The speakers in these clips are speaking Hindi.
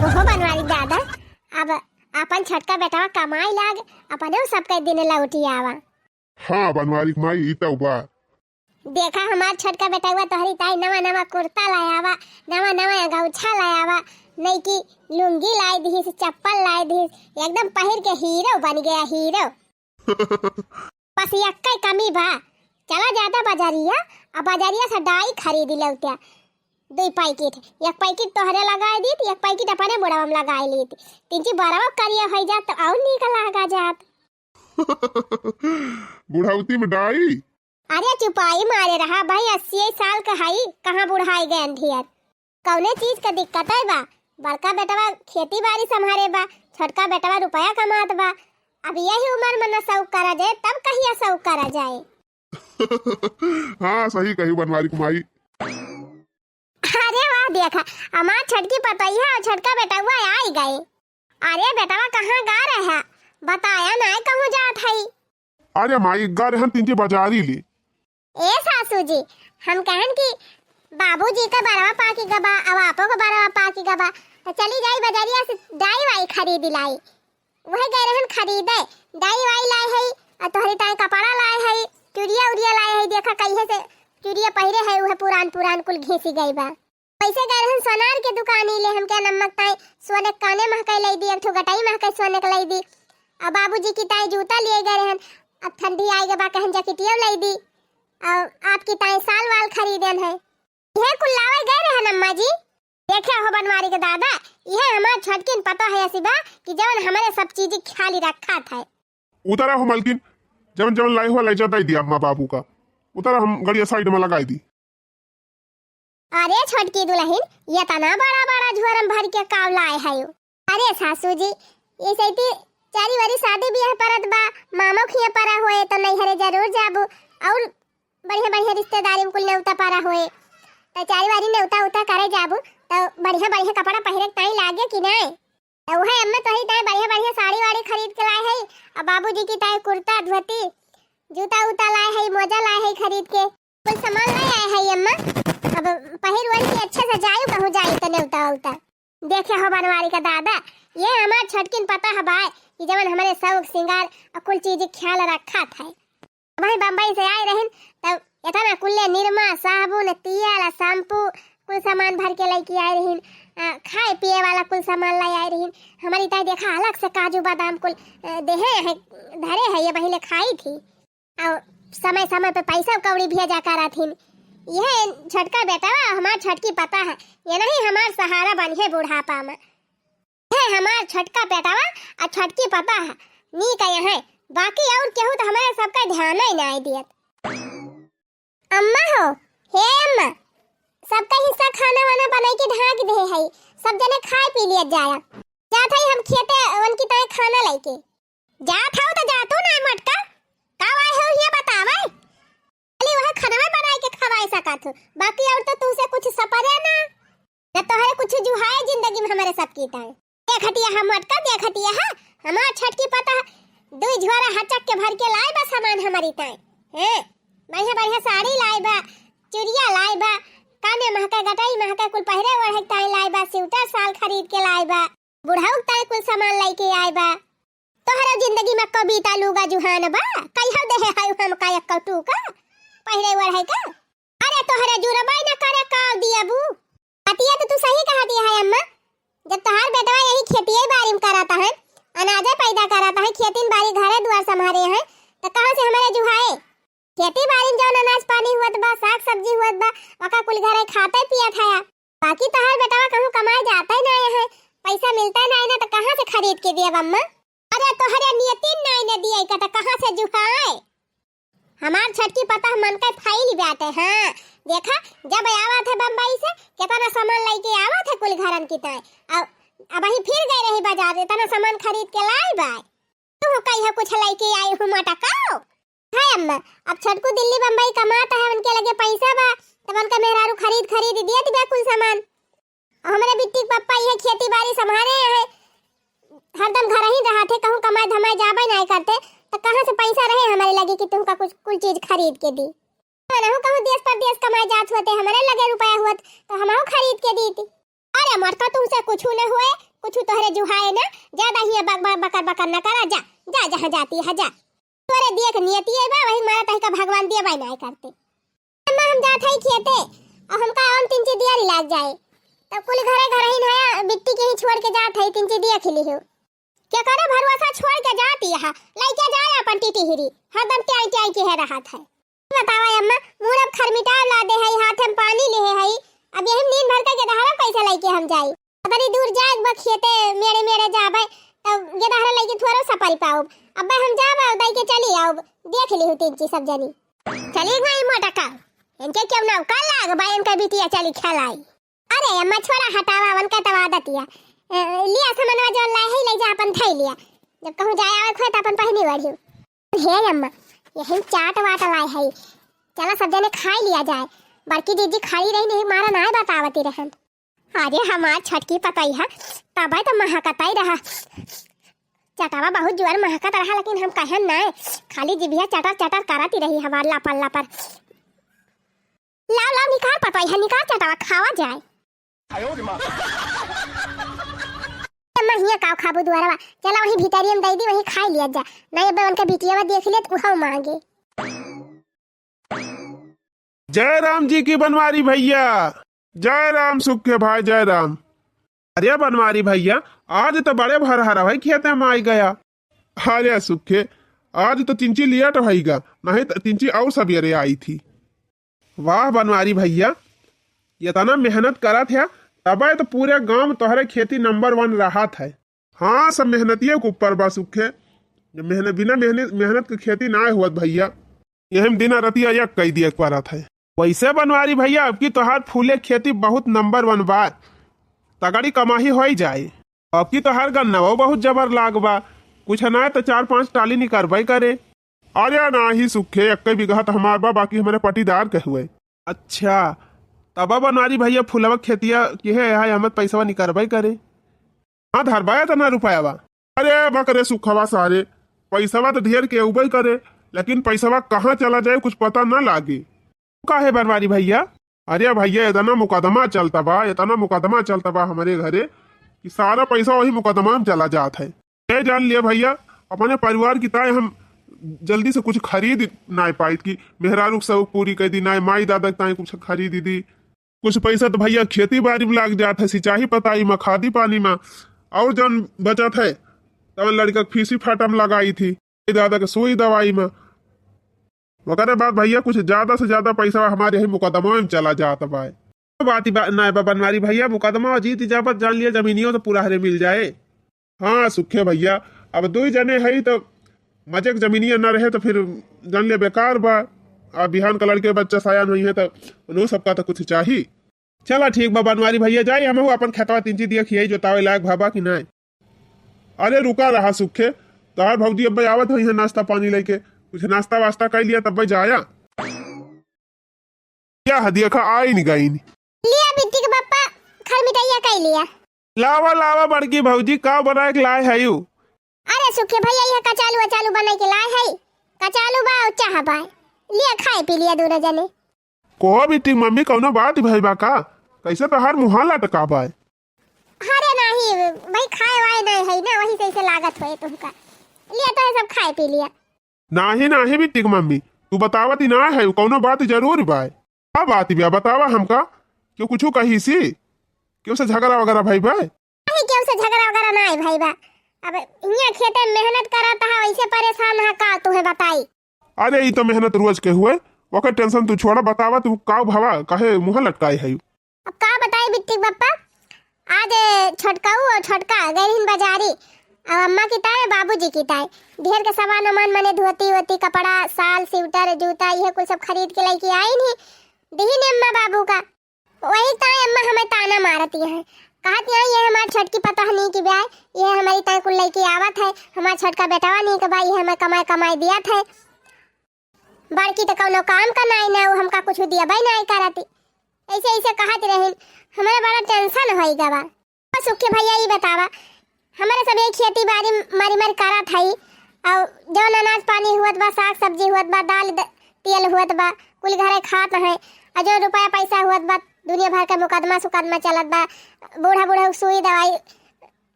ओहो बनवारी दादा, अब अपन छटका बेटावा कमाई लाग अपने सब कई दिन लौटी आवा। हाँ बनवारी माई ई तो बा। देखा हमार छटका बेटावा तोहरी ताई नवा नवा कुर्ता लायावा, नवा नवा गौछा लायावा, नहीं की लुंगी लाई दी, चप्पल लाई दी, एकदम पहिर के हीरो बन गया हीरो। बस यक्का कमी बा, चला जाता बाजारिया, अब बाजारिया से डाई खरीदी लौटिया 2 पैकेट, एक पैकेट तोहरे लगाए दी, एक पैकेट अपने बुढ़ावा में लगाए ली थी, 3 बरावा करिया हो जात तो और निकल लगा जात। बुढ़ावती में डाई? अरे चुपाई मारे रहा भाई, 80 साल का हई, कहाँ बुढ़ाई गए अंधियर। कौने चीज का दिक्कत है बा? बड़का बेटवा खेती बाड़ी संभारे बा, छोटका बेटवा रुपया कमात बा। अब यही उम्र में न शौक करा जाए तब कहिया शौक करा जाए। हाँ सही कही बनवारी कुमाई। अरे वाह देखा, हमार छटकी पतैया और छटका बेटवा आई गए। अरे बेटवा कहाँ गा रहा है, बताया ना कहूँ जात है। अरे माई गा रहन 3 बाजारी ली। ए सासू जी, हम कहन कि बाबूजी का बरवा पाकी गबा, अब आपो का बरवा पाकी गबा, तो चली जाई बाजारिया से डाई वाई खरीद लाई। वही गए रहन खरीदे, डाई वाई लाए है, और तोहरी ताई कपड़ा लाए है, चूड़िया उड़िया लाए है। देखा कहिए से चूड़िया पहिरे है, वह पुरान पुरान कुल घिसी गई बा। पैसे गए रहन सोनार के दुकानी ले, हम क्या नमक ताई सोने काने महकाई लाई दी, एक ठो गटाई महकाई सोने का लाई दी। अब बाबूजी की ताई जूता लिए गए रहन, अब ठंडी आई गबा कहन जैकेटिया लाई दी, और आपकी ताई साल वाल खरीदन है। यह कुल लावे गए रहन अम्मा जी। देखे हो बनवारी के दादा, यह हमार छटकिन पता है सिबा कि जवन हमारे सब चीज खाली रखा था। उतारा हो मलकिन, जवन जवन लाई हो लाई जाता ही दिया अम्मा बाबू का, उतारा हम गड़िया साइड में लगाई दी। अरे छोटकी दुल्हन, ये तना बड़ा बड़ा झोरम भर के काव लाए है। अरे सासू जी, ये सैती चारी वारी शादी ब्याह परत बा, मामो खिया परा होए तो नैहरे जरूर जाबू, और बढ़िया बढ़िया रिश्तेदारी में कुल नेवता परा होए तो चारी वारी नेवता उता करे जाबू, तो बढ़िया बढ़िया कपड़ा पहिरे ताई लागे कि नहीं। तो वह अम्मा तोही ताई बढ़िया बढ़िया साड़ी वाड़ी खरीद के लाए है, और बाबूजी की ताई कुर्ता धोती जूता उता लाए है, मोजा लाए है खरीद के, कुल सामान लाए आए है अम्मा। अब पहिर वर के अच्छे से जायू कहूँ जाई तो नेवता उता। देखे हो बनवारी का दादा, ये हमार छटकिन पता है भाई कि जवन हमारे शौक सिंगार और कुल चीज ख्याल रखा था। वही बम्बई से आए रहन, तब इतना कुल्ले निरमा साबुन तेल शैम्पू कुल सामान भर के लेके आए रहन, खाए पिए वाला कुल सामान लाई आए रहन। हमारी ताई देखा अलग से काजू बादाम कुल देहे है, धरे है, ये पहले खाई थी, और समय समय पे पैसा कौड़ी भेजा करा थी। यह छटका बेटा हमार छटकी पता है, ये नहीं हमार सहारा बन है बुढ़ापा में। है हमार छटका बेटावा और छटकी पता है नी का है, बाकी और केहू तो हमारे सबका ध्यान ही नहीं दियत। अम्मा हो, हे अम्मा, सबका हिस्सा खाना वाना बनाई के ढाक दे है, सब जने खाए पी लिया जाया। जात है हम खेते उनकी ताई खाना लेके जात हो तो जातू ना मटका का आए हो ये बतावे, खाली वह खाना बनाई के खवाए सकत हो, बाकी और तो तुसे कुछ सपरे ना न तोहरे कुछ जुहाए जिंदगी में हमारे सब की ताई। देखतिया हम मटका देखतिया है, हमार छटकी पता है 2 झोरा हचक के भर के लाए बा सामान हमारी ताई। हैं बढ़िया बढ़िया साड़ी लाए बा, चूड़िया लाए बा, काने महका गटाई महका कुल पहिरे ओढ़े ताई लाए बा, स्वेटर साल खरीद के लाए बा, बुढ़ाऊ ताई कुल सामान लेके आए बा। तोहरा जिंदगी में कविता लुगा जुहान बा, कहियो देहे है हम का एक कटू का पहिरे ओढ़े का। अरे तोहरा जुरबाई न करे का दिया बू, अतिया तो तू सही कहा दिया है अम्मा। जब तोहार बेटवा यही खेती बाड़ी में कराता है, अनाज पैदा कराता है, खेती बाड़ी घरे द्वार संभारे हैं, तो कहां से हमारे जुहाए। खेती बाड़ी में जो अनाज पानी हुआ बा, साग सब्जी हुआ बा, वका कुल घरे खाते पिया था। बाकी तोहार बेटवा कहूं कमाए जाता ही नहीं है, पैसा मिलता नहीं ना, तो कहां से खरीद के दिया अम्मा। अरे तोहरे नियतिन नहीं ने दिया का, तो कहां से जुहाए। हमार छटकी पता मन का फाइल बाटे। हाँ देखा, जब आवा थे बम्बई से कितना सामान लेके आवा थे कुल घरन की ताई, अब ही फिर गए रही बाजार, इतना सामान खरीद के लाई बाय। तू कहिया कुछ लेके आई हूं मटकाओ है अम्मा। अब छटकू दिल्ली बम्बई कमाता है, उनके लगे पैसा बा, तब उनका मेहरारू खरीद दिया दिया कुल सामान। हमारे बिट्टी पापा ये खेती बाड़ी संभाले है, हरदम घर ही रहा थे, कहूं कमाए धमाए जाबे नहीं करते, तो कहां से पैसा रहे हमारे लगे कि तुमका कुछ कुल चीज खरीद के दी। ना कहूं देश परदेश कमाए जात होते, हमारे लगे रुपया हुआ तो हमहू खरीद के दी थी। अरे मटका तुमसे कुछ न हुए, कुछ तोहरे जुहाए ना, ज्यादा ही बकर बकर न करा, जा जा जहाँ जाती है जा। तोरे देख नियति है बा, वही मारा तही का भगवान दिए बाई नहीं करते। अम्मा हम जात है खेते और हमका और 3 चीज दिया लाग जाए, तब कुल घरे घर ही नया बिट्टी के ही छोड़ के जात है, 3 चीज दिया खिली हो। क्या करे भरवासा छोड़ के जाती है, लइके जाए अपन टीटी हिरी, हरदम टाई टाई के है रहत है। बतावा अम्मा, मुरब खरमिटा ला दे है, हाथ में पानी ले है, अब यही नींद भर के गदहरा पैसा लेके हम जाई, बड़ी दूर जाए बा खेते मेरे मेरे जाबे, तब गदहरा लेके थोड़ा सफारी पाओ। अब हम जाबा दाई के चली आओ, देख ली हो 3 चीज सब जनी चली गई मोटा का, इनके क्यों ना कल लाग बा इनका बिटिया चली खेलाई। अरे अम्मा छोड़ा हटावा, वन का तवा दतिया लिया सामानवा जो ला है ले जा अपन थई लिया, जब कहूं जाए आवे खोत अपन पहनी वाली हे अम्मा, यही चाट वाट लाए है, चला सब जने खाई लिया जाए। बड़की दीदी खाई रही नहीं, मारा ना बतावती रहन। अरे हमार छटकी पताई है तब तो महकताई रहा, चटावा बहुत जोर महकत रहा, लेकिन हम कहन ना, खाली जिभिया चटर चटर करती रही हमार लापर लापर। लाओ लाओ निकाल पताई है, निकाल चटावा खावा जाए। अम्मा हिया काव खाबू दुआरवा, चला वही भितरियम दई दी, वही खाई लिया जा, नहीं अब उनका बिटियावा देख ले तो उहाव मांगे। जय राम जी की बनवारी भैया, जय राम सुखे भाई, जय राम। अरे बनवारी भैया, आज तो बड़े भर हरा भाई खेते में आई गया। अरे सुखे, आज तो 3 चीज लिया तो भाईगा, नहीं तो 3 चीज और सवेरे आई थी। वाह बनवारी भैया, ये तना मेहनत करा था, तब तो पूरे गांव तोहरे खेती नंबर 1 रहा था। हाँ, सब मेहनतिये के ऊपर बा सुखे, मेहनत बिना मेहनत की खेती ना हुआ भैया, यही दिन रतिया एक कई दिया पारा था। वैसे बनवारी भैया, अब की तोहार फूले खेती बहुत नंबर 1 बा, तगड़ी कमाही हो जाए। अब की तोहार गन्ना बहुत जबर लाग बा, कुछ ना तो 4-5 टाली निकलबे करे। अरे ना ही सुखे, 1 बीघा तो हमार बा, बाकी हमारे पटीदार के हुए। अच्छा, तब बनवारी भैया फूलवा खेतिया के है हमें पैसा निकलबे करे। हाँ धरबाया तो ना रुपया बा। अरे बकरे सुखवा सारे, पैसा तो ढेर के उबे करे, लेकिन पैसा कहाँ चला जाए कुछ पता ना लागे। का है बनवारी भैया? अरे भैया इतना मुकदमा चलता बा हमारे घरे कि सारा पैसा वही मुकदमा में चला जाता है। ये जान लिया भैया, अपने परिवार की ताए हम जल्दी से कुछ खरीद ना पाई कि मेहरारू सब पूरी कर दी, ना माई दादा ताए कुछ खरीद दी। कुछ पैसा तो भैया खेती बाड़ी में लाग जाता है, सिंचाई पताई में, खादी पानी में, और जन बचत है तब लड़का फीसी फाटा में लगाई थी, दादा के सुई दवाई में वगैरह। बात भैया कुछ ज्यादा से ज्यादा पैसा हमारे यही मुकदमा में चला जाता भाई। बात ही ना बनवारी भैया, मुकदमा जीत जापत जान लिया, जमीनियों तो पूरा हरे मिल जाए। हाँ सुखे भैया, अब 2 जने है तो मजे जमीनिया न रहे तो फिर जान लिया बेकार बा। अब बिहान का लड़के बच्चा साया नहीं है तो उन्हों सबका तो कुछ चाहिए। चला ठीक बा बनवारी भैया, जाए हम अपन खेतवा 3 चीज दिया खियाई जोतावे लायक भाबा कि नहीं। अरे रुका रहा सुखे, तोहार भौजी अब आवत है नाश्ता पानी लेके, कुछ नाश्ता वास्ता कर लिया तब जाया। क्या हदिया खा आई नहीं गई लिया बिट्टी के पापा खर मिठाइया कर लिया। लावा लावा बड़की भौजी का बना के लाए है यू। अरे सुखे भैया यह कचालू अचालू बना के लाए है, कचालू बा और चाह बा, लिया खाए पी लिया दोनों जने। को बिट्टी मम्मी कौनो बात भाई बा का, कैसे तो हर मुहा लटका बा। अरे नहीं भाई, खाए वाए नहीं है ना, वही से ऐसे लागत होए तुमका, लिया तो है सब खाए पी लिया। नाही बिट्टी मम्मी, तू बतावती ना है कौनो बात जरूर बा। क्या बात बा बतावा हमका, क्यों कुछ कही सी, क्यों से झगड़ा वगैरह भाई बा? नहीं क्यों से झगड़ा वगैरह नहीं भाई बा, अब यहाँ खेते में मेहनत करता है वैसे परेशान है का तुम्हें बताई। अरे ये तो मेहनत रोज के हुए, वकर टेंशन तू छोड़ा, बतावा तू का भावा कहे मुँह लटकाई है। अब का बताई बिट्टी पापा, आज छोटकाऊ और छोटका गए बाजारी, अब अम्मा की ताए बाबूजी की ताए ढेर के सामान वामान मने धोती वोती कपड़ा साल स्वेटर जूता ये कुछ सब खरीद के लेके आई नहीं दी ने अम्मा बाबू का। वही ताए अम्मा हमें ताना मारती है, कहती है ये हमारी छटकी पता नहीं कि ब्याह, ये हमारी ताए कुल लेके आवत है, हमारा छटका बेटावा नहीं कि भाई ये हमें कमाई दिया था, बड़की तो कौनो काम का नहीं ना, वो हमका कुछ दिया भाई नहीं करती, ऐसे ऐसे कहते रहे, हमारा बड़ा टेंशन हो गया। सुखी भैया ये बतावा, हमारे सब एक खेती बाड़ी मारी करा था, और जो अनाज पानी हुआ बा, साग सब्जी हुआ बा, दाल तेल हुआ बा, कुल घरे खात है, और जो रुपया पैसा हुआ बा दुनिया भर का मुकदमा सुकदमा चलत बा, बूढ़ा सुई दवाई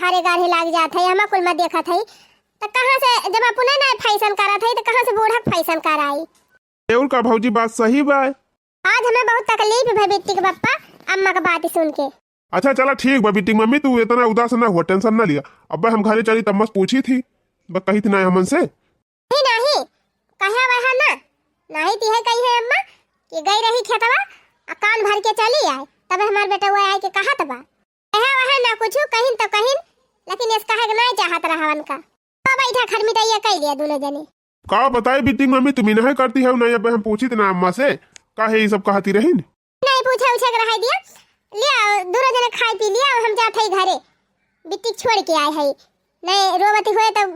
हारे गाढ़े लाग जात है, हम कुल में देखत है। तो कहाँ से जब अपने ना फैशन करत है तो कहाँ से बूढ़ा फैशन कराई। और का भौजी बात सही बा। आज हमें बहुत तकलीफ है बेटी के पप्पा अम्मा का बात सुन के। अच्छा चला ठीक बा बेटी। मम्मी तू इतना उदास ना हुआ, टेंशन ना लिया। अब हम घरे चली तब मस्त पूछी थी, बस कही थी ना हमन से नहीं नहीं कहे वह ना नहीं ती है कही है अम्मा कि गई रही खेतवा कान भर के चली आए, तब हमार बेटा वो आए के कहा तबा कहे वह ना कुछ कहीं तो कहीं, लेकिन इसका है नहीं चाहत रहवन का तो बैठा घर मिटाइया कह लिया दोनों जने। का बताए बेटी मम्मी तुम नहीं करती है नहीं। अब हम पूछी थी ना अम्मा से काहे ये सब कहती रही नहीं पूछे उछे के रह दिया लिया दोनों जने खाई पी लिया और हम जाते ही घरे बिट्टी छोड़ के आए है। नहीं रोवती हुए तो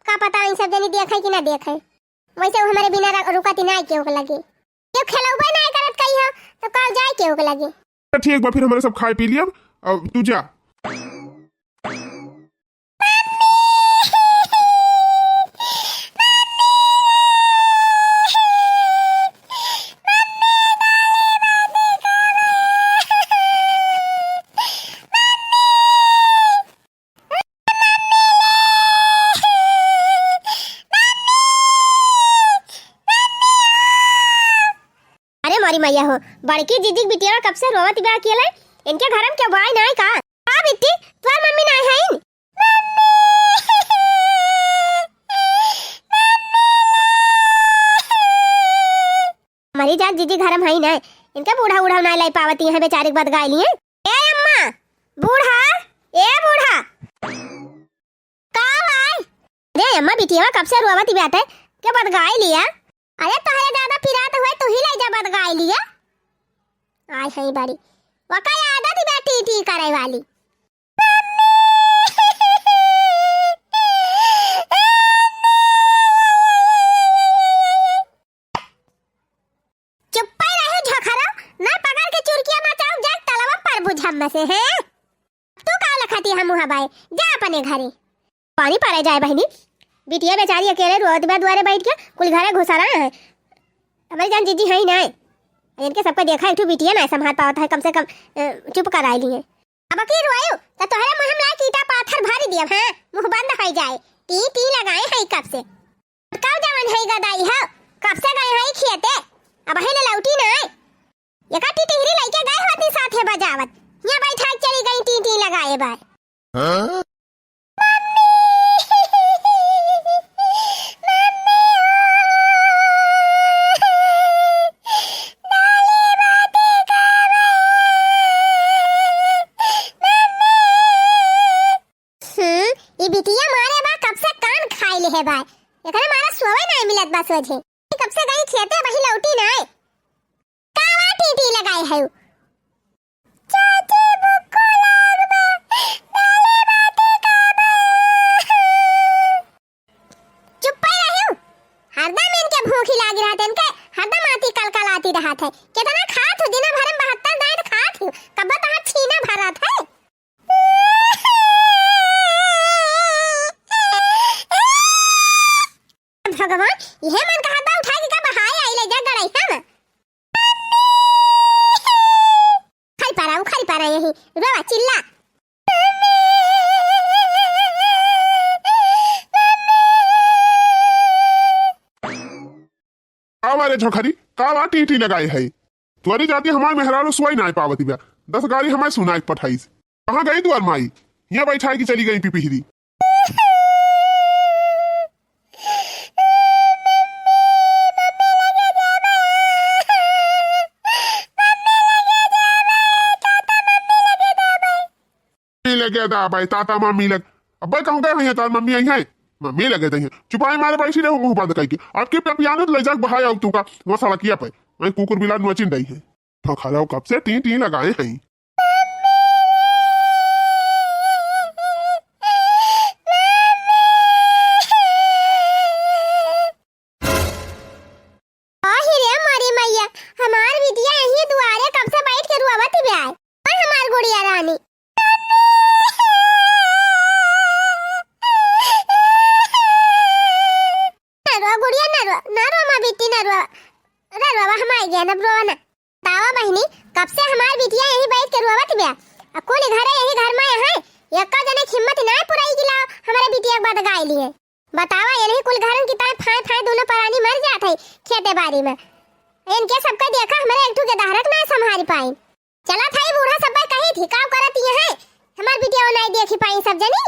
का पता इन सब जने देखे कि ना देखे, वैसे हमारे बिना रुकती नहीं क्यों लगे क्यों खेलौबे नहीं करत कही हो तो कल जाए क्यों लगे। ठीक बा फिर हमारे सब खाए पी लिया। अब तू जा। हमारी मैया हो बड़की जीजी बिटिया कब से रोवत बा अकेले, इनके घर में क्या भाई नहीं का का बिट्टी तुम्हार मम्मी नहीं है इन हमारी जान जीजी घर में है नहीं, इनके बूढ़ा बूढ़ा नहीं लाई पावती है बेचारी के बाद गाय लिए। ए अम्मा बूढ़ा ए बूढ़ा का भाई अरे अम्मा बिटिया कब से रोवत बैठे के बाद गाय लिया। अरे तोहरे दादा फिरात हुए तू ही ले जा बद गाय लिया आय है बड़ी वका आदत ही बैठी टी करे वाली। चुप ही रहे झखरा ना पकड़ के चुरकिया ना चाव जा तलवा पर बुझम में से है तू का लखती हम हबाए जा अपने घरे पानी पड़े जाए बहनी। बिटिया बेचारी अकेले रोड में द्वारे बैठ के कुल घरे घुसा रहा है। हमारी जान जीजी है ही नहीं, इनके सबको देखा एक बिटिया ना संभाल पावत है, कम से कम चुप कराई लिए। अब की रोयो तो तोहरे मुंह में कीटा पाथर भर दिया है, मुंह बंद हो जाए टी टी लगाए है कब से कब जवन है गदाई है कब से गए है खेते अब है लौटी ना एका टिटहरी लेके गए होती साथे बजावत यहां बैठा चली गई टी टी लगाए बाय। हां है भाई एकरे मारा सोवे नहीं मिलत बस वजे कब से गई खेते वही लौटी नहीं कावा टीटी लगाई है चाची बुक्को लागबा डाले बाते काबा चुप ही रहो हरदम इनके भूखी लागी रहत इनके हरदम आती कलकलाती रहत है कितना खात हो दिन भर में 72 दांत खात हो कब तक छीना भरत है। भगवान यह मन का हाथ उठा के का बहाए आई ले जा गड़ाई हम खाई पारा यही रोवा चिल्ला हमारे झखरी कावा टीटी लगाई है तुअरी जाती हमारे मेहरारू सुई ना पावती बा 10 गाड़ी हमारे सुनाई पठाई कहां गई तुअर माई यहां बैठा की चली गई पिपिहरी। लगे दा भाई ताता मम्मी लग अब कहूं गए भैया तार मम्मी आई है मम्मी लगे थे चुपाई मारे पैसे रहो मुंह बंद करके आपके पियानो ले जा बहाया अब तू का वो सड़किया पे मैं कुकुर बिलान नचिन रही है तो खराब कब से टी टी लगाए हैं। हमार बिटिया यही दुआरे कब से बैठ के रुआवत भी आए और हमार गुड़िया रानी हम आ गया ना ब्रो ना तावा बहनी कब से हमारी बिटिया यही बैठ कमाई लिए। बतावा ये नहीं कुल घरन की ताय फाय फाय दोनों प्राणी मर जात है खेते बाड़ी में। इनके सबका देखा हमारे एक के धारक ना संभाल पाई। चला था बूढ़ा सब कही थी काम करत ये है हमार वीडियो नहीं देखी पाई सब जनी।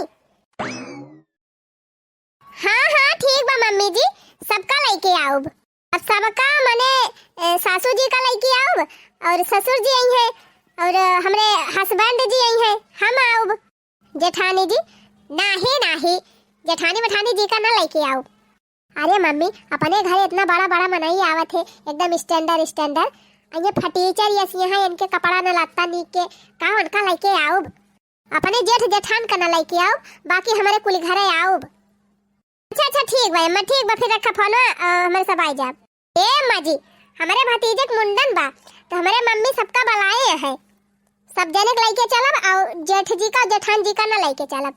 हाँ ठीक बा मम्मी जी सबका लेके आऊब। अब सबका मने सासू जी का लेके आऊब और ससुर जी आई है और हमरे हस्बैंड जी आई है हम आऊब। जेठानी जी नहीं जेठानी मठानी जी का ना लेके आओ। अरे मम्मी अपने घर इतना बड़ा बड़ा मनाई आवत है एकदम स्टैंडर्ड ये फटीचर यस यहाँ इनके कपड़ा न लगता नी के का उनका लेके आओ। अपने जेठ जेठान का ना लेके आओ बाकी हमारे कुल घरे आओ। अच्छा ठीक भाई मैं ठीक बा फिर रखा फोन हमारे सब आई जाब। ए अम्मा जी हमारे भतीजे के मुंडन बा तो हमारे मम्मी सबका बुलाए है सब जने के लेके चलब और जेठ जी का जेठान जी का ना लेके चलब।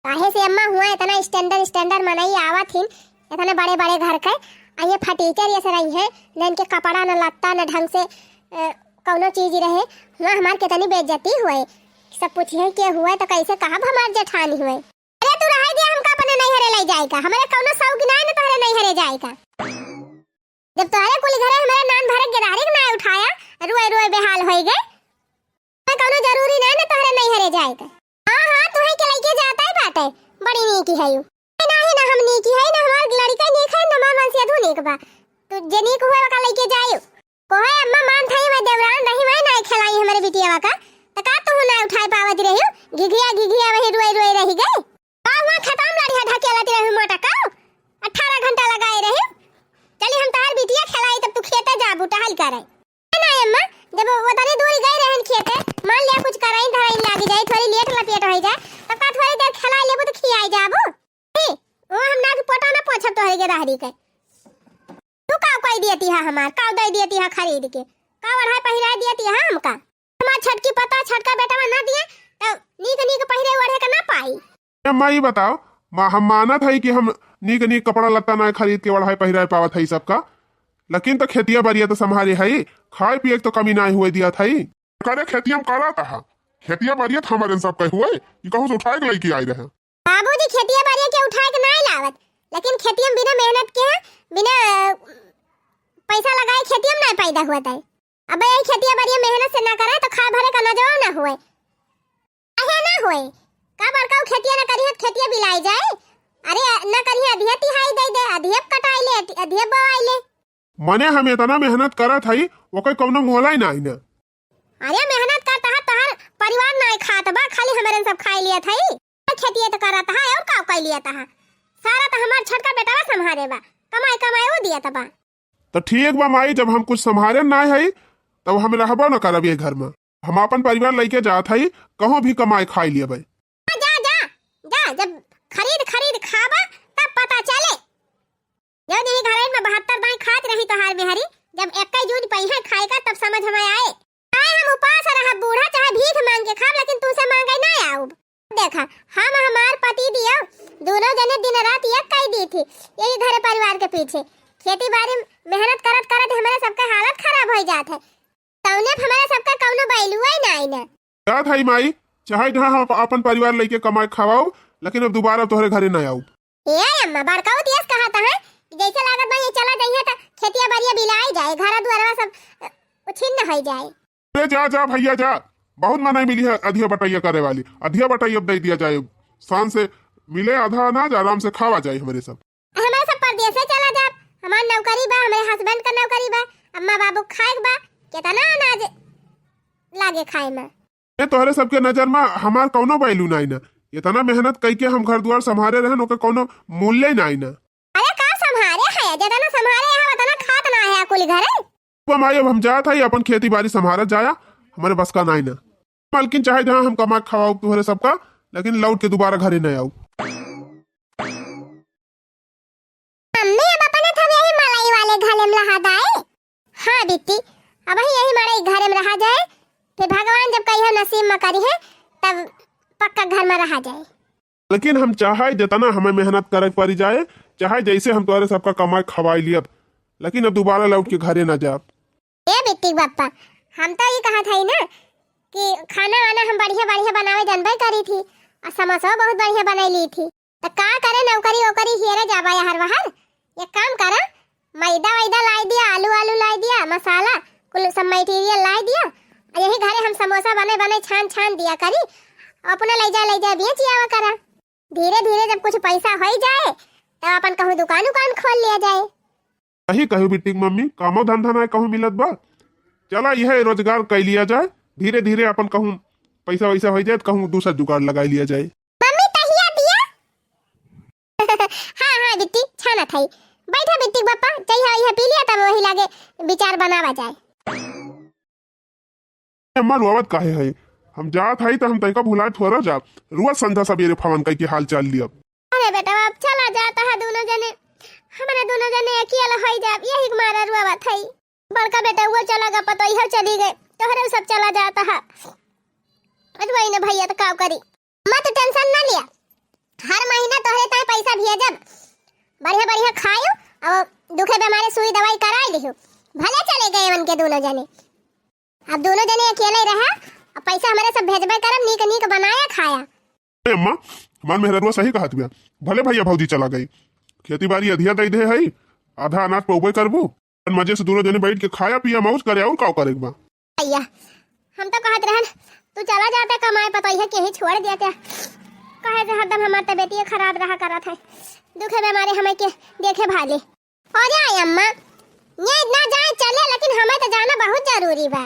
काहे से अम्मा हुआ इतना स्टैंडर्ड मनाई आवत हिन इतने बड़े बड़े घर के ये फटीचर ये रही है न इनके कपड़ा न लगता न ढंग से कौनो चीज रहे हुआ हमार कितनी बेइज्जती हुए सब पूछे के हुए तो कैसे कहा हमार जेठानी हुए। अरे तू रह दे हमका अपने नहीं हरे ले जाएगा हमारे कौनो शौक ना न तोहरे नहीं हरे जाएगा। जब तोहरे कुल घरे हमारे नान भरे गिरारी ना उठाया रोए बेहाल हो गए कौनो जरूरी ना न तोहरे नहीं हरे जाएगा। हाँ तू है के लेके जाता है बात है बड़ी नीकी है यू नहीं ना हम नीकी है ना हमार लड़का नीक है ना मामा से अधू नीक बा तू जे नीक हुए का लेके जायो कोहे अम्मा मान थाई मैं देवरान रही मैं ना खिलाई हमारे बिटिया का त का तू ना उठाए पावत रही घिघिया वही रोए रही गए वहां खत्म लड़िया ढकेलत रही मोटा का 18 घंटा लगाए रही। चली हम तार बिटिया खिलाई तब तू खेते जा बूटा हल करे ना अम्मा जब वो तनी दूर गए रहन खेते मान लिया कुछ कराई धराई लागी जाए थोड़ी लेट लपेट हो जाए तब का थोड़ी देर खिलाई लेबो तो खियाई जाबो ओ हम ना की पोटा ना पोछब तोहरे के रहरी के तू का कोई देती है हमार का दे देती है खरीद के का वढ़ाई पहिरा देती है हमका हमार छटकी पता छटका बेटा में ना दिए तो नीक पहिरे ओढ़े का ना पाई। अम्मा ये बताओ हम मानत है कि हम नीक कपड़ा लत्ता ना खरीद के वढ़ाई पहिराए पावत है सबका लेकिन तो खेतिया बारिया तो संभाले है खाए पिए तो कमी ना हुए दिया था करे खेतिया में करा था खेतिया बारिया तो हमारे सब कहे हुए कि कहूं से उठाए के लेके आई रहे बाबूजी खेतिया बारिया के उठाए के नहीं लावत लेकिन खेतिया में बिना मेहनत के बिना पैसा लगाए खेतिया में नहीं पैदा हुआ था। अब ये खेतिया बारिया मेहनत से ना करे तो खा भरे का नजर ना हुए अहे ना हुए का बड़का खेतिया ना करिए खेतिया बिलाई जाए। अरे ना करिए अधिया तिहाई दे दे अधिया कटाई ले अधिया बवाई ले मने हम इतना मेहनत करत हई ओके कौनो मोला ही नहीं ना। अरे मेहनत करता है तोहर परिवार नहीं खात बा खाली हमारे सब खाई लिया था खेतिया तो करता है और का कोई लिया था सारा तो हमार छटका बेटा संभाले बा कमाई वो दिया था। तो ठीक बा माई जब हम कुछ संभाले ना है तब हम रहबो न करब ये घर में हम अपन परिवार लेके जात हई कहूं भी कमाई खाई लिए भाई जा जब खरीद खाबा तब पता चले जो नहीं घर में 72 दाई खात रही तो हार बिहारी जब 21 जून पहिया खाएगा तब समझ में आए हम उपास रहा बूढ़ा चाहे भीख मांग के खाब लेकिन तुसे मांगे ना आऊब। देखा हम हमार पति दिया दोनों जने दिन रात एक कई दी थी यही घर परिवार के पीछे खेती बाड़ी मेहनत करत हमारे सबका हालत खराब हो जात है तौने हमारे सबका कौनो बैलू है ना क्या थाई माई चाहे जहां हम अपन परिवार लेके कमाई खावाओ लेकिन अब दोबारा तोहरे घरे ना आऊ। ए अम्मा बड़काऊ तियस कहता है जैसे लागत भाई चला जाइए त खेतिया बाड़िया बिलाई जाए घर द्वारा सब छिन्न हो जाए। अरे जा भैया जा बहुत मनाई मिली है अधिया बटाइया करे वाली अधिया बटाइया दे दिया जाए शान से मिले आधा अनाज आराम से खावा जाए हमारे सब परदेश से चला जा हमार नौकरी बा हमारे हस्बैंड का नौकरी बा अम्मा बाबू खाए बा कितना अनाज लागे खाए में ये तोहरे सबके नजर में हमार कौनो बैलू नहीं ना इतना मेहनत कई के हम घर द्वार संभाले रहे ओके कौनो मूल्य नहीं ना। अरे का संभाले है जितना संभाले है उतना खात ना है कुल घरे माई अब हम जात है अपन खेती बाड़ी संभालत जाया हमारे बस का नहीं ना मालकिन चाहे जहाँ हम कमा खवाओ तोहरे सबका लेकिन लौट के दोबारा घरे नहीं आऊ। मम्मी अब अपने था यही मलाई वाले घरे में रहा जाए। हाँ बिट्टी अब यही मलाई घरे में रहा जाए फिर भगवान जब कहियो नसीब में करी है तब पक्का घर में रहा जाए। लेकिन हम चाहे जितना हमें मेहनत करे पड़ी जाए चाहे जैसे हम तुम्हारे सबका कमाई खवाई लिया लेकिन अब दोबारा लौट के घरे न जाब। ए बिट्टी बापा हम तो ये कहा था ना कि खाना वाना हम बढ़िया बढ़िया बनावे जानबे करी थी और समोसा बहुत बढ़िया बनाई ली थी तो का करे नौकरी ओकरी हेरे जाबा यार बाहर। एक काम करा, मैदा वैदा लाई दिया, आलू आलू लाई दिया, मसाला कुल सब मटेरियल लाई दिया, और यही घरे हम समोसा बने बने छान छान दिया करी, अपना ले जा बेच आवा करा। धीरे धीरे जब कुछ पैसा हो जाए तब अपन कहूँ दुकान उकान खोल लिया जाए। कहीं कहूँ बिटिक मम्मी, कामो धंधा ना कहूँ मिलत बा, चला यह रोजगार कर लिया जाए। धीरे धीरे अपन कहूँ पैसा वैसा हो जाए, कहूँ दूसरा जुगाड़ लगा लिया जाए। मम्मी तहिया दिया हाँ हाँ बिट्टी छाना थई, बैठा बिट्टी पापा, चाहिए यह पी लिया तब वही लागे विचार बनावा जाए। अम्मा रुआवत काहे है, हम जात हई तो हम तैका भुलाए थोड़ा जा, रुआ संध्या सवेरे फवन कई के हाल चाल लिया। अरे बेटा अब चला जाता है दोनों जने, हमारे दोनों जने अकेला हो जा, यही मारा रुआवत हई। बड़का बेटा वो चला गया, पतो यह चली गए, तोहरे सब चला जाता है। वही ना भैया तो का करी, मत टेंशन ना लिया, हर महीना तोहरे ताए पैसा भेजब, बढ़िया बढ़िया खायो और दुखे बीमारी सुई दवाई कराई लियो, भले चले गए उनके दोनों जने। अब दोनों जने अकेले रहा, अब पैसा हमारे सब भेजबे करब, नीक नीक बनाया खाया। अम्मा हमार मेहररुआ सही कहत बिया, भले भैया भौजी चला गई, खेती बाड़ी अधिया दे दे हई, आधा अनाज पौबे करबू, मजे से दोनों जने बैठ के खाया पिया मौज करे, और का करे बा। भैया हम तो कहत रहन तू चला जाता कमाए, पता है कि ही छोड़ दिया क्या, कहे से हरदम हमार तबीयत खराब रहा करत है, दुखे बीमारी हमें के देखे भाले हो जाए। अम्मा ये ना जाए चले, लेकिन हमें तो जाना बहुत जरूरी बा,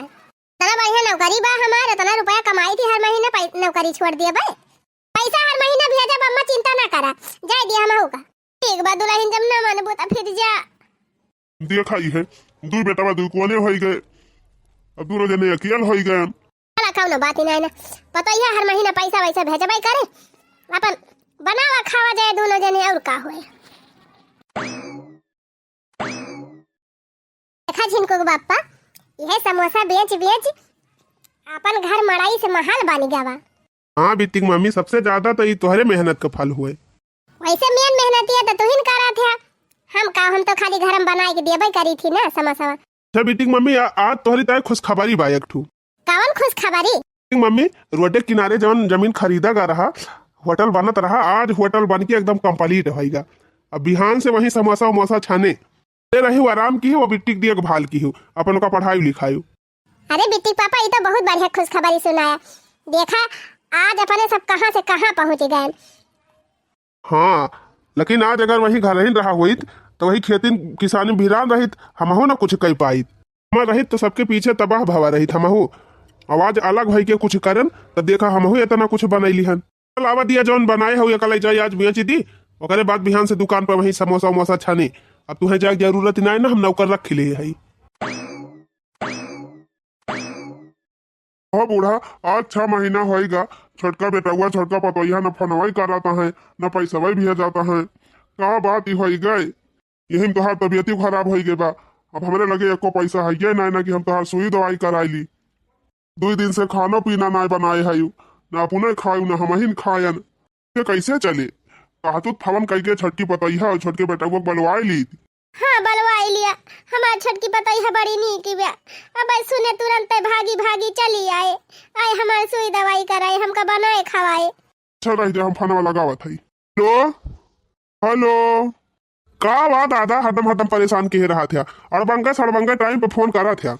तना बढ़िया नौकरी बा हमारे, तना रुपया कमाई थी हर महीने, नौकरी छोड़ दिए बे, पैसा हर महीने भेजब, अम्मा चिंता ना करा, जाए दिया हम होगा। एक बार दुल्हन जब ना मानबो त फिर जा देखा ही है, दू बेटा बा दू कोने होई गए, अब दोनों जने अकेल होई गए। चला खाओ ना, बात ही ना पता ही है, हर महीना पैसा वैसा भेजबाई करे, अपन बनावा खावा जाए दोनों जने, और का होए। देखा झिनको के बापा, यह समोसा बेच बेच अपन घर मड़ाई से महल बन गया। हाँ बिटिक मम्मी, सबसे ज्यादा तो ये तुम्हारे मेहनत का फल हुए। वैसे मेन मेहनती है तो तू ही करा था, हम तो खाली घर में बनाए के देबे करी थी ना समोसा। अच्छा बिटिक मम्मी, आज तुम्हारी ताय खुशखबरी बा एक ठू। कौन खुशखबरी? मम्मी रोड के किनारे जवन जमीन खरीदा गा रहा, होटल बनत रहा, आज होटल बन के एकदम कंप्लीट होएगा। अब बिहान से वही समोसा उमोसा छाने रही, आराम की हो, बिट्टी की देखभाल की हो, अपन का पढ़ाई लिखाई। अरे बिट्टी पापा, ये तो बहुत बढ़िया खुशखबरी सुनाया, देखा आज अपने सब कहां से कहां पहुंच गए। हाँ लेकिन आज अगर वही घर ही रहा हुई तो वही खेती किसानी भिरान रही, हमहू ना कुछ कह पाई, हम रही तो सबके पीछे तबाह भवा रही, हमहू आवाज अलग भई के कुछ करन तो देखा हमहू इतना कुछ बनैली हन। लावा दिया जौन बनाए हो कल जाए आज बेच दी, ओकरे बाद बिहान से दुकान पर वही समोसा उमोसा छाने। अब तुहे जाए जरूरत नहीं ना, हम नौकर रख ले है। हाँ बूढ़ा, आज 6 महीना होएगा, छोटका बेटा हुआ छोटका पतोया न फोनवाई कराता है न पैसा वही भेजा जाता है, का बात ही हो गए, यही तोहार तबियत खराब हो गई बा। अब हमारे लगे एको पैसा है ना कि हम तोहार सुई दवाई कराईली, 2 दिन से खाना पीना ना बनाए है, ना अपने खायू ना हम ही खायन, ये कैसे चले। कहतुत फवन कई के छटकी पतैया और छोटके बेटा को बलवाई ली। हाँ बलवाई लिया, हमार छटकी पतैया बड़ी नीक बा, अब सुने तुरंत भागी भागी चली आए हमार सुई दवाई कराए, हमका बनाए खवाए। अच्छा रह जा, हम फोनवा लगावत हई। हेलो हेलो, का बात दादा, हरदम परेशान के रहा था, अड़बंगा टाइम पे फोन करा था,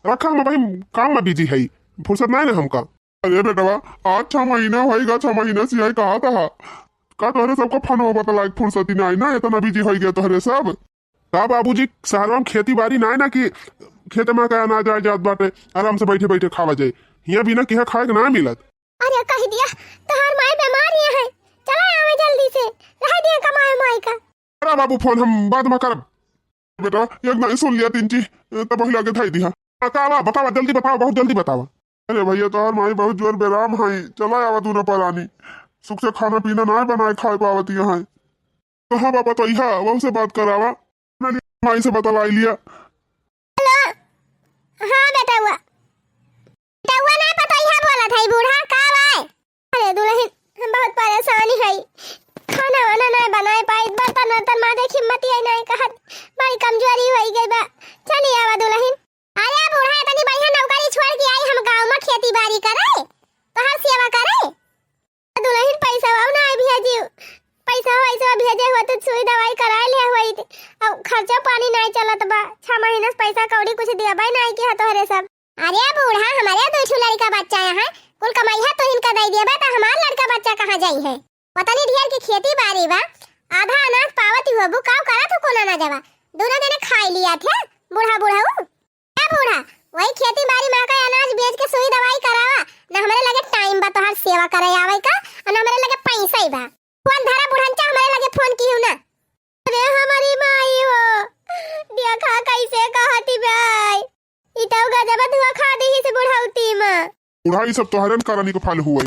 रखा हम भाई काम में बिजी है, फुर्सत नहीं ना हमका। अरे बेटवा आज 6 महीना होएगा, 6 महीना से आई कहा था का तोहरे सबको फोन हो पता लायक फुर्सत ही नहीं ना, इतना बिजी हो गया तोहरे सब। का बाबूजी शहर में खेती बाड़ी ना है ना कि खेत में का अनाज आ जात बाटे, आराम से बैठे बैठे खावा जाए, यहाँ बिना किया खाए के ना मिलत। अरे कह दिया तोहर माई बीमार है, चला आवे जल्दी से, रह दिया कमाए माई का। अरे बाबू फोन हम बाद में करब, बेटा एक नहीं सुन लिया 3 चीज तब वही लगे था दिया, का बतावा जल्दी बताओ, बहुत जल्दी बतावा। अरे भैया तोहर माई बहुत जोर बेराम है, चला आवा तू न परानी, सुख से खाना पीना ना बनाए खाए पावती है। तो हाँ बाबा तो यहाँ वह से बात करावा, माई से बतलाई लिया। हाँ बेटा हुआ ना पता यहाँ बोला था बूढ़ा का भाई। अरे दुल्हन हम बहुत परेशानी है, खाना वाना नहीं बनाए पाई, बर्तन वर्तन माँ देखी मती है नहीं कहत, बड़ी कमजोरी हो गई बा, चली आवा दुल्हन। अरे बूढ़ा इतनी बढ़िया नौकरी छोड़ के आई, हम गाँव में खेती बाड़ी करे, तोहर सेवा करे, दुल्हन पैसा वाव ना भेजी, पैसा खर्चा पानी नहीं चलत बा, 6 महीना से पैसा कौड़ी कुछ दिया भाई नहीं किया तोहरे सब। अरे बूढ़ा हमारे दो ठो लड़का बच्चा है, कुल कमाई है तो इनका दे दिया बा, तो हमार लड़का बच्चा कहाँ जाई है। पता नहीं ढेर की खेती बाड़ी बा, आधा अनाज पावत हुआ बुकाव करा तो कोना ना जावा, दोनों जने खाई लिया थे बूढ़ा बूढ़ा क्या बूढ़ा वही खेती बाड़ी में का अनाज बेच के सुई दवाई करावा, ना हमारे लगे टाइम बा तोहार सेवा करे आवे का, और ना हमारे लगे पैसा ही बा। फोन धरा बुढ़नचा हमारे लगे फोन की हूं ना। अरे हमारी माई हो देखा कैसे कहती भाई, इतो गजब धुआ खा दी से बुढ़ाउती में। बुढ़ाई सब तोहरन करानी के फल हुए,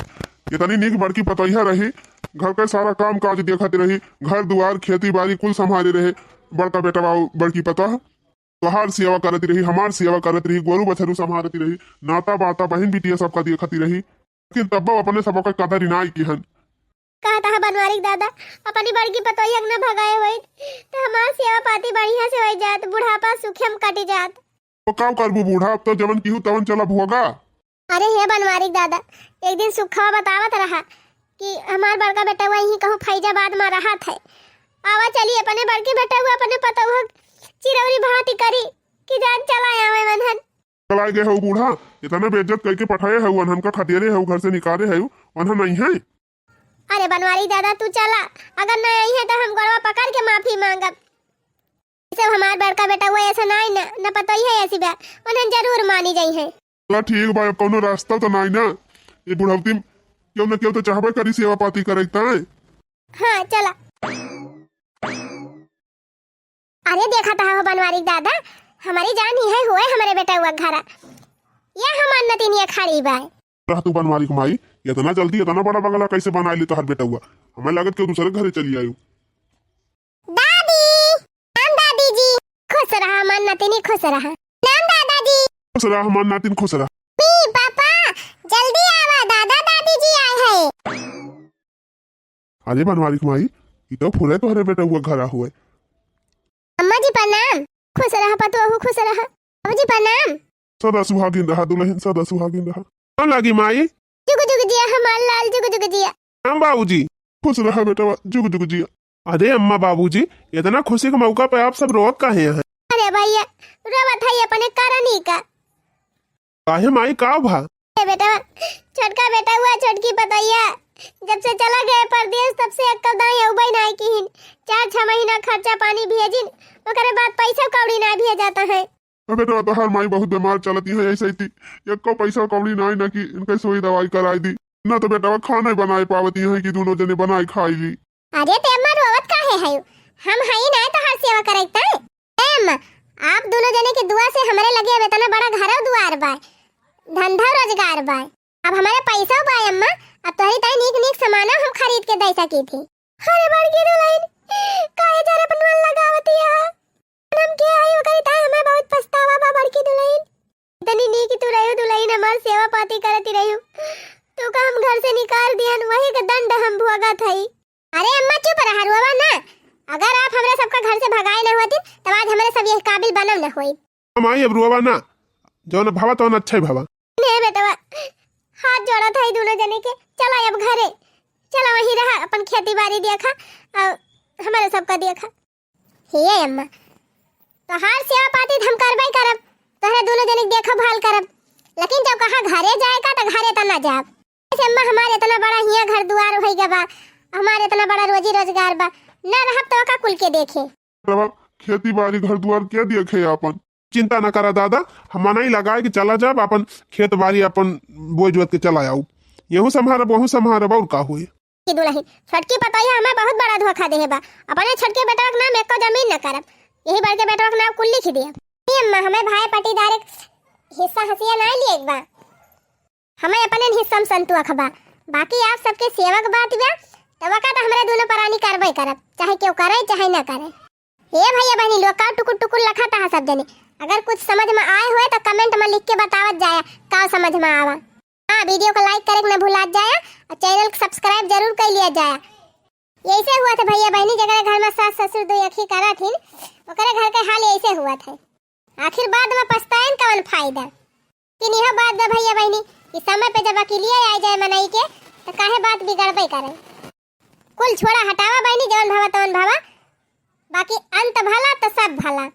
ये तनी नीक बड़की पतोहिया रही, घर का सारा काम काज देखती रही, घर दुआर खेती बाड़ी कुल संभाले रहे। बड़का बेटा बाबू बड़की पता तोहार सेवा करती रही, हमार सेवा करती रही, गोरू बछरू संभालती रही, नाता बाता बहन बिटिया सबका देखती रही, लेकिन तब अपने सबका कदर नाई की हन। कहता है बनवारी दादा अपनी बड़की पतोहिया न भगाए हुए तो हमार सेवा पाती बढ़िया से हो जात, बुढ़ापा सुखम कटी जात। तो का करबू बूढ़ा, अब तो जवन की तवन चला भोगा। अरे हे बनवारी दादा एक दिन सुखा बतावत रहा कि हमार बड़का बेटा हुआ यही कहूँ फैजाबाद में रहा था, आवा चलिए अपने बड़के बेटा हुआ अपने पता हुआ चिरौरी भाती करी कि जान चला आवे मनहन। चलाए गए हो बूढ़ा, इतना बेइज्जत करके पठाए है वनहन का खतियारे है घर से निकाले है वनहन नहीं है। अरे बनवारी दादा तू चला, अगर नहीं आई है तो हम गड़वा पकड़ के माफी मांगब। सब हमार बड़का बेटा हुआ ऐसा नहीं न पता ही है ऐसी बात उन्हें जरूर मानी जाई है। चला ठीक बा, अब कोनो रास्ता तो नहीं ना, ये बुढ़ावती क्यों न क्यों तो चाहबे करी सेवा पाती करे है। हाँ चला। अरे देखा था हो बनवारी दादा हमारी जान ही है हुए हमारे बेटा हुआ घरा, ये हमार नतीनिया खड़ी बा। रह तू बनवारी कमाई, इतना जल्दी इतना बड़ा बंगला कैसे बना ली तोहर बेटा हुआ, हमें लागत क्यों दूसरे घरे चली आयु। दादी नाम दादी जी खुश रहा, हमार नतीनी खुश रहा, नाम दादाजी खुश रहा, हमार नातिन खुश रहा। पापा जल्दी आवा दादा दादी जी आए हैं। अरे बनवारी कमाई ये तो फूले तोहरे बेटा हुआ घरा हुए। अम्मा जी प्रणाम, खुश रहा पतोहू खुश रहा। बाबू जी प्रणाम। सदा सुहागिन रहा दुल्हन, सदा सुहागिन रहा। कौन लगी माई? जुग जुग जिया हमार लाल जुग जुग जिया। हम बाबूजी खुश रहा बेटा जुग जुग जिया। अरे अम्मा बाबूजी इतना खुशी के मौका पे आप सब रोक काहे हैं? अरे भैया रोवत है अपने करनी का। काहे माई का भा? बेटा छोटका बेटा हुआ छोटकी पतैया जब से चला गए परदेश तब से अक्कल दाई उबई नहीं की, 4-6 महीना खर्चा पानी भेजिन ओकरे बाद पैसा कौड़ी ना भेज जाता है। बेटा तो हर माई बहुत बीमार चलती है, ऐसे ही एको पैसा कौड़ी नहीं ना कि इनके सोई दवाई कराई दी, ना तो बेटा खाना बनाए पावती है कि दोनों जने बनाई खाई ली। अरे ते अम्मा रोवत काहे है, हम हई ना तो हर सेवा करैता है। ए अम्मा आप दोनों जने की दुआ से हमरे लगे अब इतना बड़ा घर दुआर बा, धंधा रोजगार बा, अब हमारे पैसा बा अम्मा, अब तोहरी ताई नीक नीक सामान हम खरीद के दे सकी थी। अरे बड़की दुल्हन काहे जरा बनवाल लगावती है, हम के आई ओकरी ताई हमें बहुत पछतावा बा बड़की दुल्हन, इतनी नीक तू रहियो दुल्हन हमार सेवा पाती करती रहियो, तू का हम घर से निकाल दियन वही का दंड हम भोगत हई। अरे अम्मा चुप रहा रोवा ना, अगर आप हमरा सबका घर से भगाए न होती तब आज हमारे सब ये काबिल बनम न होई। माई अब रोवा ना, जो न भावा तो न अच्छा ही भावा। नहीं बेटा हाथ जोड़ा था दोनों जने के, चला अब घरे चला वहीं रहा अपन खेती बाड़ी देखा और हमारे सबका देखा। हे अम्मा तो हार सेवा पाती हम करबे करब, तोहरे दोनों जने देखो भाल करब, लेकिन जब कहा घरे जाएगा तो घरे त ना जाब। ऐसे अम्मा हमारे इतना बड़ा हिया घर दुआर होई गबा, हमारे इतना बड़ा रोजी रोजगार बा, ना रहब तो का कुल के देखे। खेती बाड़ी घर दुआर क्या देखे अपन। चिंता न करा दादा, हम नहीं लगाए कि चला जाब अपन खेत बाड़ी अपन बोझ जोत के चला आऊ, यहू संभारब वहू संभारब और का हुई। की दुल्हन छटकी पतैया हमें बहुत बड़ा धोखा दे बा, अपने छटके बेटा के नाम एको जमीन न करब, यही बड़के बेटा के नाम कुल लिख दिया। अम्मा हमें भाई पटीदार हिस्सा हसिया नहीं लिए बा, हमें अपने हिस्सा में संतुख बा, बाकी आप सबके सेवक बात बा तब का तो हमारे दोनों प्राणी करबे करब, चाहे क्यों करे चाहे न करे। हे भैया बहनी लोग का टुकुर टुकुर लखा था सब जने, अगर कुछ समझ में आए हुए तो कमेंट में लिख के बतावत जाया का समझ में आवा। हाँ वीडियो को लाइक करे न भूला जाया और चैनल को सब्सक्राइब जरूर कर लिया जाया। ऐसे हुआ था भैया बहनी जगह घर में सास ससुर दो अखी करा थी ओकरे घर के हाल ऐसे हुआ था, आखिर बाद में पछताएन कौन फायदा। कि यह बात बा भैया बहनी कि समय पे जब अकेलिए आ जाए मनाई के तो काहे बात बिगड़बे करे। कुल छोड़ा हटावा बहनी जवन भावा तवन भावा, बाकी अंत भला तो सब भला